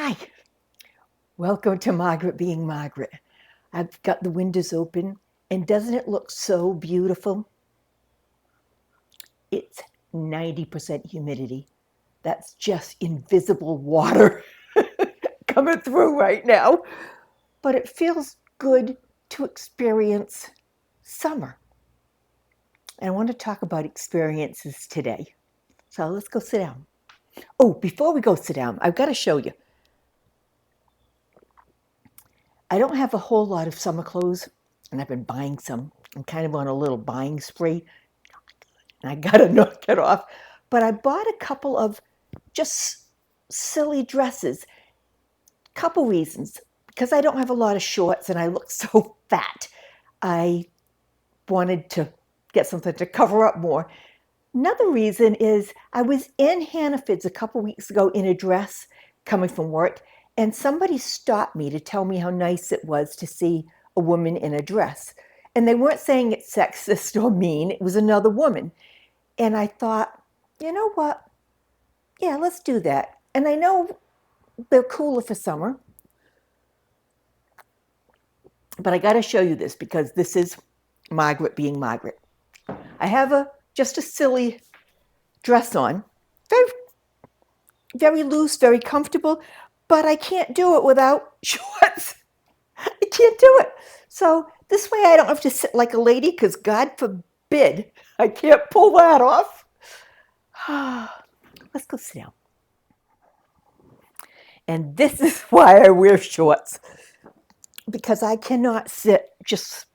Hi, welcome to Margaret being Margaret. I've got the windows open, and doesn't it look so beautiful? It's 90% humidity. That's just invisible water coming through right now. But it feels good to experience summer. And I want to talk about experiences today. So let's go sit down. Oh, before we go sit down, I've got to show you. I don't have a whole lot of summer clothes, and I've been buying some. I'm kind of on a little buying spree, and I gotta knock it off. But I bought a couple of just silly dresses. Couple reasons. Because I don't have a lot of shorts and I look so fat, I wanted to get something to cover up more. Another reason is I was in Hannaford's a couple weeks ago in a dress coming from work, and somebody stopped me to tell me how nice it was to see a woman in a dress. And they weren't saying it's sexist or mean, it was another woman. And I thought, you know what? Yeah, let's do that. And I know they're cooler for summer, but I got to show you this because this is Margaret being Margaret. I have just a silly dress on, very very loose, very comfortable, but I can't do it without shorts. I can't do it. So this way I don't have to sit like a lady because God forbid I can't pull that off. Let's go sit down. And this is why I wear shorts, because I cannot sit just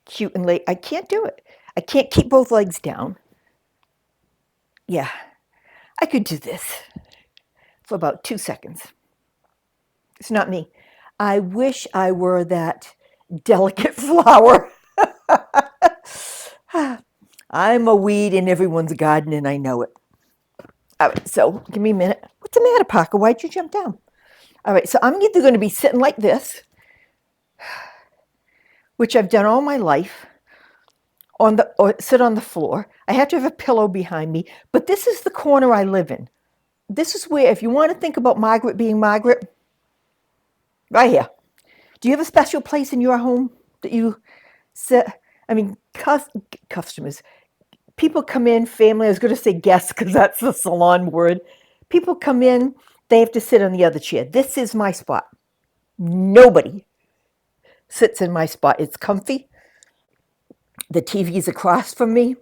cute and late. I can't do it. I can't keep both legs down. Yeah, I could do this for about 2 seconds. It's not me. I wish I were that delicate flower. I'm a weed in everyone's garden and I know it. All right, so give me a minute. What's the matter, Parker? Why'd you jump down? All right, so I'm either going to be sitting like this, which I've done all my life, or sit on the floor. I have to have a pillow behind me, but this is the corner I live in. This is where, if you want to think about Margaret being Margaret, right here. Do you have a special place in your home that you sit? I mean, customers, people come in, family, I was going to say guests because that's the salon word. People come in, they have to sit on the other chair. This is my spot. Nobody sits in my spot. It's comfy. The TV's across from me.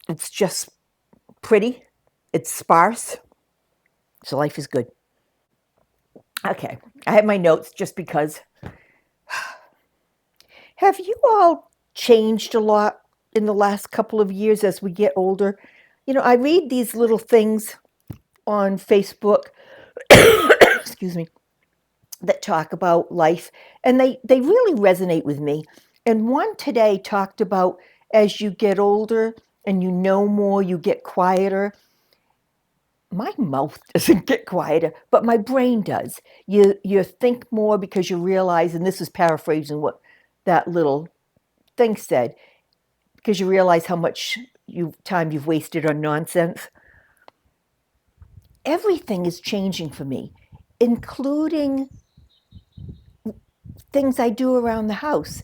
It's just pretty. It's sparse. So life is good. Okay, I have my notes just because. Have you all changed a lot in the last couple of years as we get older? You know, I read these little things on Facebook, excuse me, that talk about life, and they really resonate with me. And one today talked about as you get older and you know more, you get quieter. My mouth doesn't get quieter, but my brain does. You think more because you realize, and this is paraphrasing what that little thing said, because you realize how much time you've wasted on nonsense. Everything is changing for me, including things I do around the house.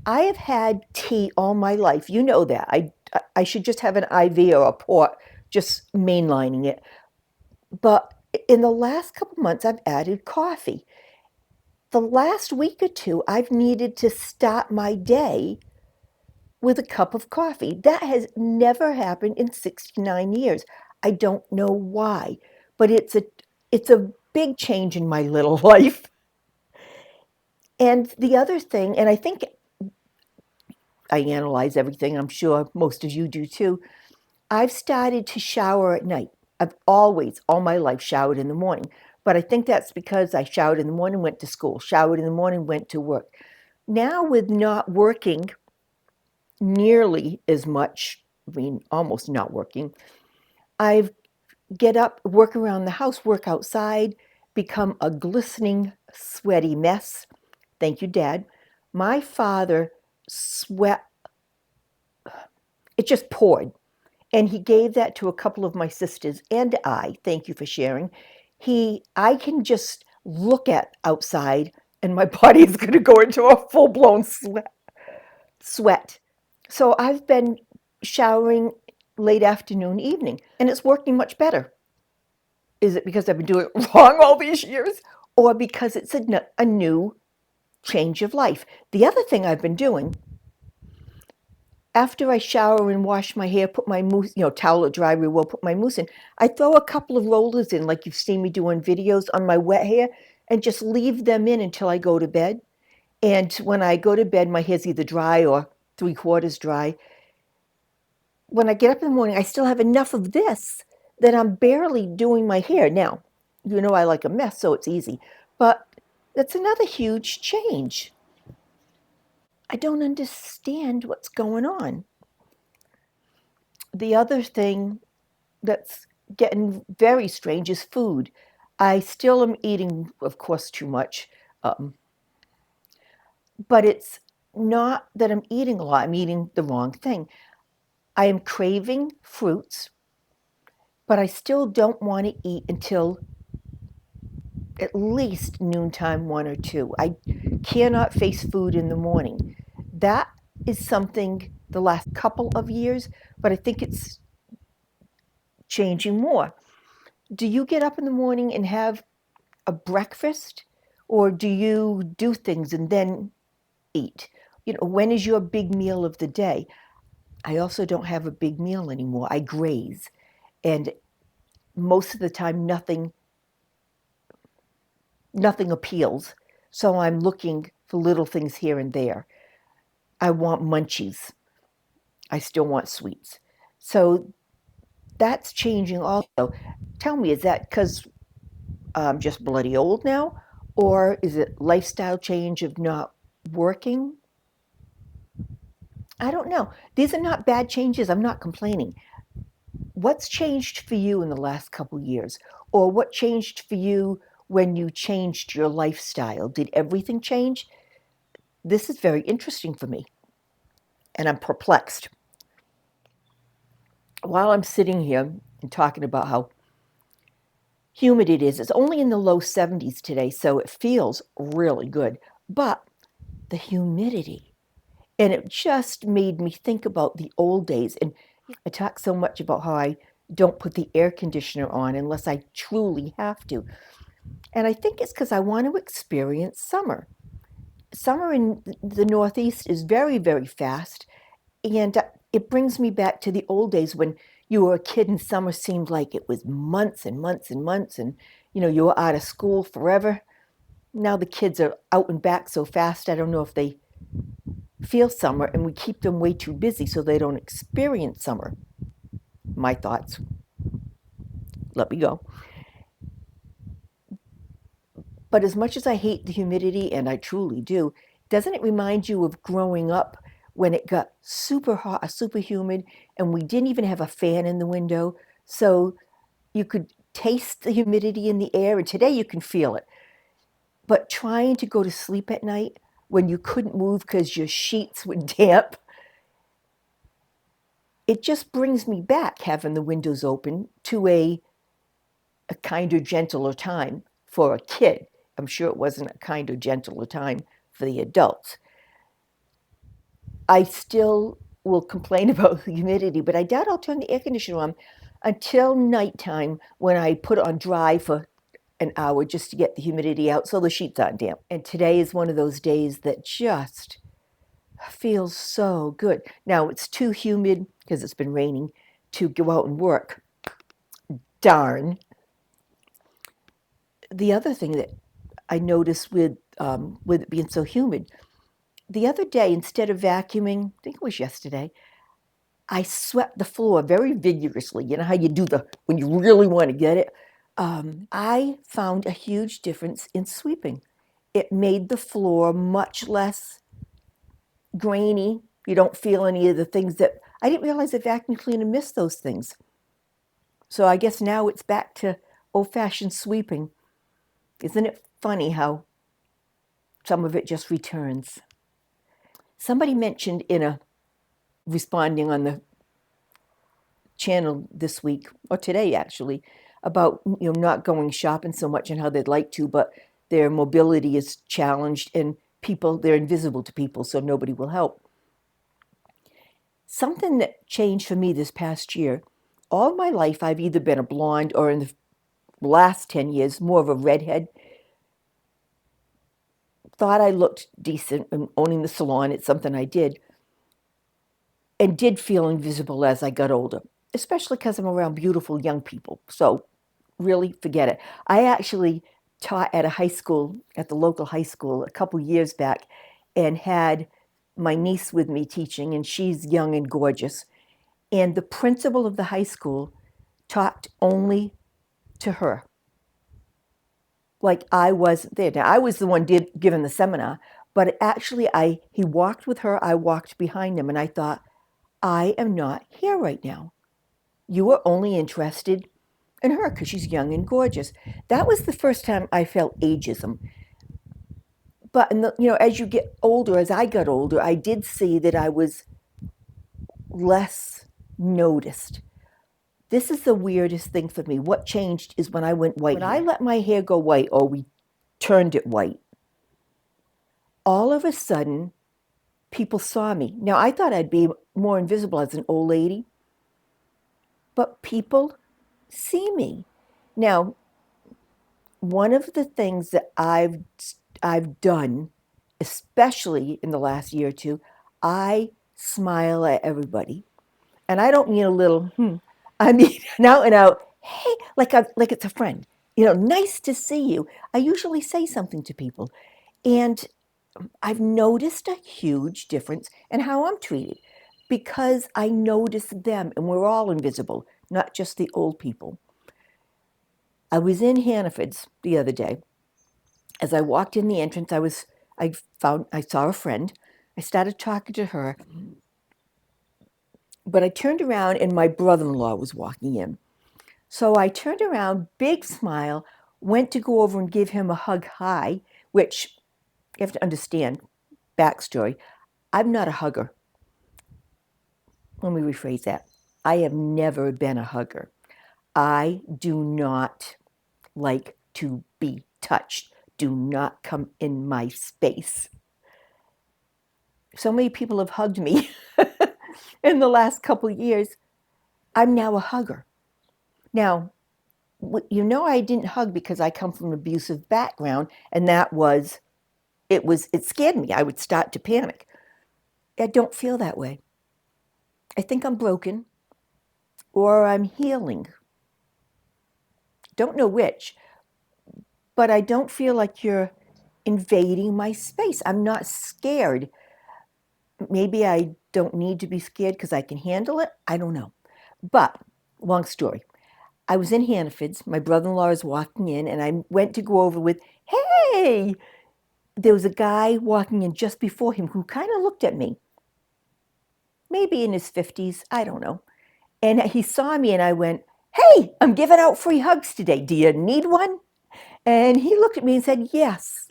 I have had tea all my life. You know that. I should just have an IV or a port just mainlining it. But in the last couple months, I've added coffee. The last week or two, I've needed to start my day with a cup of coffee. That has never happened in 69 years. I don't know why, but it's a big change in my little life. And the other thing, and I think I analyze everything, I'm sure most of you do too. I've started to shower at night. I've always, all my life, showered in the morning. But I think that's because I showered in the morning, went to school, showered in the morning, went to work. Now, with not working nearly as much, I mean, almost not working, I've get up, work around the house, work outside, become a glistening, sweaty mess. Thank you, Dad. My father sweat, it just poured. And he gave that to a couple of my sisters and I. Thank you for sharing. I can just look at outside and my body is going to go into a full-blown sweat. So I've been showering late afternoon, evening, and it's working much better. Is it because I've been doing it wrong all these years, or because it's a new change of life? The other thing I've been doing, after I shower and wash my hair, put my mousse, towel or dry real, put my mousse in, I throw a couple of rollers in, like you've seen me doing videos on my wet hair, and just leave them in until I go to bed. And when I go to bed, my hair's either dry or three-quarters dry. When I get up in the morning, I still have enough of this that I'm barely doing my hair. Now, I like a mess, so it's easy. But that's another huge change. I don't understand what's going on. The other thing that's getting very strange is food. I still am eating, of course, too much. But it's not that I'm eating a lot. I'm eating the wrong thing. I am craving fruits, but I still don't want to eat until at least noontime, 1 or 2. I cannot face food in the morning. That is something the last couple of years, but I think it's changing more. Do you get up in the morning and have a breakfast, or do you do things and then eat? When is your big meal of the day? I also don't have a big meal anymore. I graze, and most of the time nothing appeals. So I'm looking for little things here and there. I want munchies. I still want sweets. So that's changing also. Tell me, is that because I'm just bloody old now? Or is it lifestyle change of not working? I don't know. These are not bad changes. I'm not complaining. What's changed for you in the last couple years? Or what changed for you when you changed your lifestyle? Did everything change? This is very interesting for me, and I'm perplexed. While I'm sitting here and talking about how humid it is, it's only in the low 70s today, so it feels really good. But the humidity, and it just made me think about the old days. And I talk so much about how I don't put the air conditioner on unless I truly have to. And I think it's because I want to experience summer. Summer in the Northeast is very, very fast. And it brings me back to the old days when you were a kid and summer seemed like it was months and months and months. And, you were out of school forever. Now the kids are out and back so fast, I don't know if they feel summer, and we keep them way too busy so they don't experience summer. My thoughts. Let me go. But as much as I hate the humidity, and I truly do, doesn't it remind you of growing up when it got super hot, super humid, and we didn't even have a fan in the window? So you could taste the humidity in the air, and today you can feel it. But trying to go to sleep at night when you couldn't move because your sheets were damp, it just brings me back having the windows open to a kinder, gentler time for a kid. I'm sure it wasn't a kinder, gentler time for the adults. I still will complain about the humidity, but I doubt I'll turn the air conditioner on until nighttime when I put it on dry for an hour just to get the humidity out so the sheets aren't damp. And today is one of those days that just feels so good. Now it's too humid because it's been raining to go out and work. Darn. The other thing that I noticed with it being so humid, the other day, instead of vacuuming, I think it was yesterday, I swept the floor very vigorously. You know how you do when you really want to get it? I found a huge difference in sweeping. It made the floor much less grainy. You don't feel any of the things that, I didn't realize that vacuum cleaner missed those things. So I guess now it's back to old-fashioned sweeping. Isn't it funny how some of it just returns? Somebody mentioned responding on the channel this week, or today actually, about not going shopping so much and how they'd like to, but their mobility is challenged and they're invisible to people, so nobody will help. Something that changed for me this past year, all my life I've either been a blonde or in the last 10 years more of a redhead. Thought I looked decent and owning the salon, it's something I did, and did feel invisible as I got older, especially because I'm around beautiful young people. So really forget it. I actually taught at a high school, at the local high school, a couple years back, and had my niece with me teaching, and she's young and gorgeous. And the principal of the high school talked only to her. Like I wasn't there. Now I was the one giving the seminar, but actually he walked with her, I walked behind him, and I thought, I am not here right now. You are only interested in her because she's young and gorgeous. That was the first time I felt ageism. But as you get older, as I got older, I did see that I was less noticed. This is the weirdest thing for me. What changed is when I went white. When I let my hair go white, or we turned it white, all of a sudden, people saw me. Now, I thought I'd be more invisible as an old lady, but people see me. Now, one of the things that I've done, especially in the last year or two, I smile at everybody. And I don't mean a little, I mean an out and out, hey, like it's a friend. Nice to see you. I usually say something to people. And I've noticed a huge difference in how I'm treated because I notice them, and we're all invisible, not just the old people. I was in Hannaford's the other day. As I walked in the entrance, I saw a friend. I started talking to her, but I turned around and my brother-in-law was walking in. So I turned around, big smile, went to go over and give him a hug high, which you have to understand, backstory, I'm not a hugger. Let me rephrase that. I have never been a hugger. I do not like to be touched. Do not come in my space. So many people have hugged me in the last couple of years. I'm now a hugger. Now, I didn't hug because I come from an abusive background, and it scared me. I would start to panic. I don't feel that way. I think I'm broken or I'm healing. Don't know which, but I don't feel like you're invading my space. I'm not scared. Maybe I don't need to be scared because I can handle it. I don't know. But, long story. I was in Hannaford's. My brother-in-law is walking in, and I went to go over with, hey! There was a guy walking in just before him who kind of looked at me. Maybe in his 50s, I don't know. And he saw me, and I went, hey, I'm giving out free hugs today. Do you need one? And he looked at me and said, yes.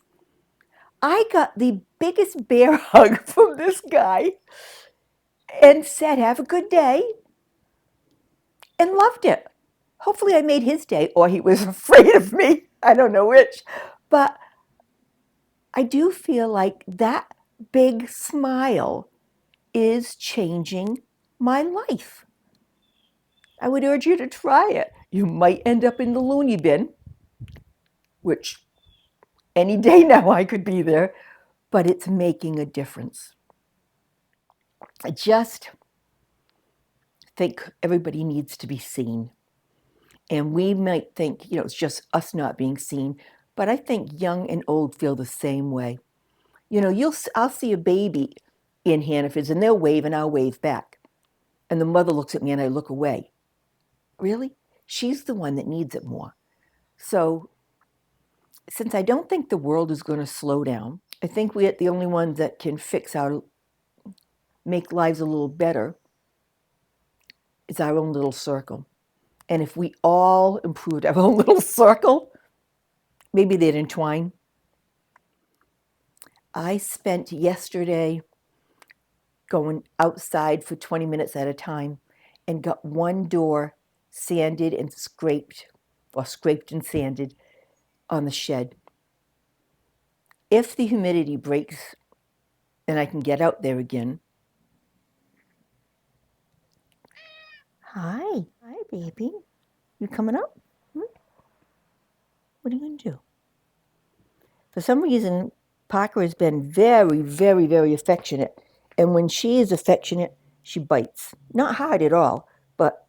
I got the biggest bear hug from this guy and said, have a good day, and loved it. Hopefully I made his day, or he was afraid of me. I don't know which. But I do feel like that big smile is changing my life. I would urge you to try it. You might end up in the loony bin, which any day now I could be there, but it's making a difference. I just think everybody needs to be seen. And we might think, it's just us not being seen, but I think young and old feel the same way. I'll see a baby in Hannaford's and they'll wave and I'll wave back. And the mother looks at me and I look away. Really? She's the one that needs it more. So since I don't think the world is going to slow down, I think we're the only ones that can make lives a little better is our own little circle. And if we all improved our own little circle, maybe they'd entwine. I spent yesterday going outside for 20 minutes at a time and got one door sanded and scraped or scraped and sanded on the shed. If the humidity breaks and I can get out there again. Hi, baby. You coming up? What are you going to do? For some reason, Parker has been very, very, very affectionate. And when she is affectionate, she bites. Not hard at all, but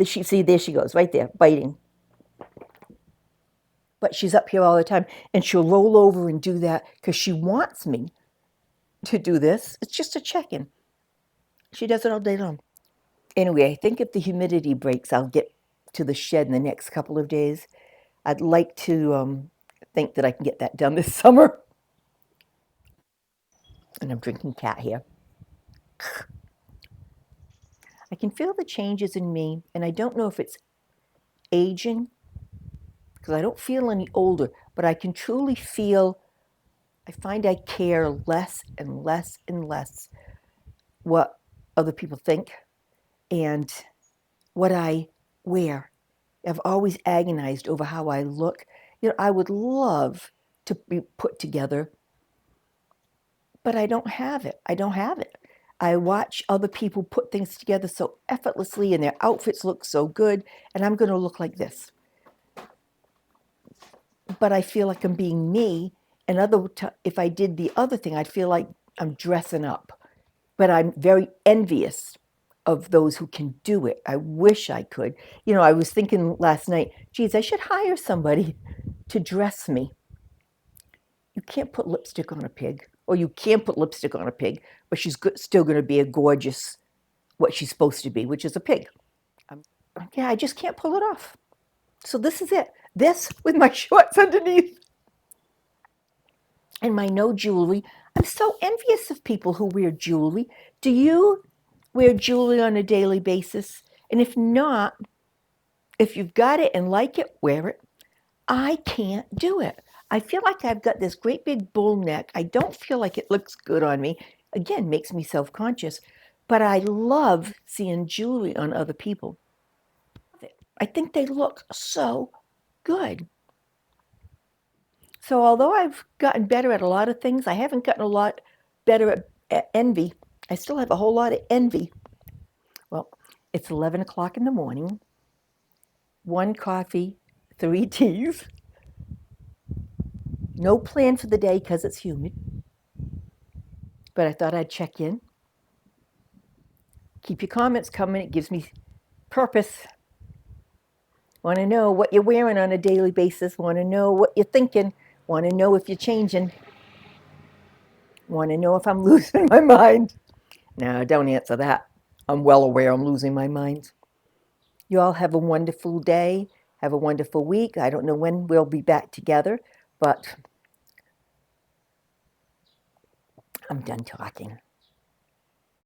see, there she goes, right there, biting. But she's up here all the time, and she'll roll over and do that because she wants me to do this. It's just a check-in. She does it all day long. Anyway, I think if the humidity breaks, I'll get to the shed in the next couple of days. I'd like to think that I can get that done this summer. And I'm drinking cat here. I can feel the changes in me, and I don't know if it's aging, because I don't feel any older, but I can truly feel, I find I care less and less and less what other people think and what I wear. I've always agonized over how I look. I would love to be put together, but I don't have it. I watch other people put things together so effortlessly and their outfits look so good, and I'm going to look like this. But I feel like I'm being me, and if I did the other thing, I'd feel like I'm dressing up. But I'm very envious of those who can do it. I wish I could. I was thinking last night, geez, I should hire somebody to dress me. You can't put lipstick on a pig, or you can put lipstick on a pig, but she's still going to be a gorgeous, what she's supposed to be, which is a pig. Yeah, I just can't pull it off. So this is it. This with my shorts underneath and my no jewelry. I'm so envious of people who wear jewelry. Do you wear jewelry on a daily basis? And if not, if you've got it and like it, wear it. I can't do it. I feel like I've got this great big bull neck. I don't feel like it looks good on me. Again, makes me self-conscious. But I love seeing jewelry on other people. I think they look so good. So although I've gotten better at a lot of things, I haven't gotten a lot better at envy. I still have a whole lot of envy. Well, it's 11 o'clock in the morning, 1 coffee, 3 teas. No plan for the day because it's humid. But I thought I'd check in. Keep your comments coming. It gives me purpose. Want to know what you're wearing on a daily basis. Want to know what you're thinking. Want to know if you're changing. Want to know if I'm losing my mind. No, don't answer that. I'm well aware I'm losing my mind. You all have a wonderful day. Have a wonderful week. I don't know when we'll be back together, but I'm done talking.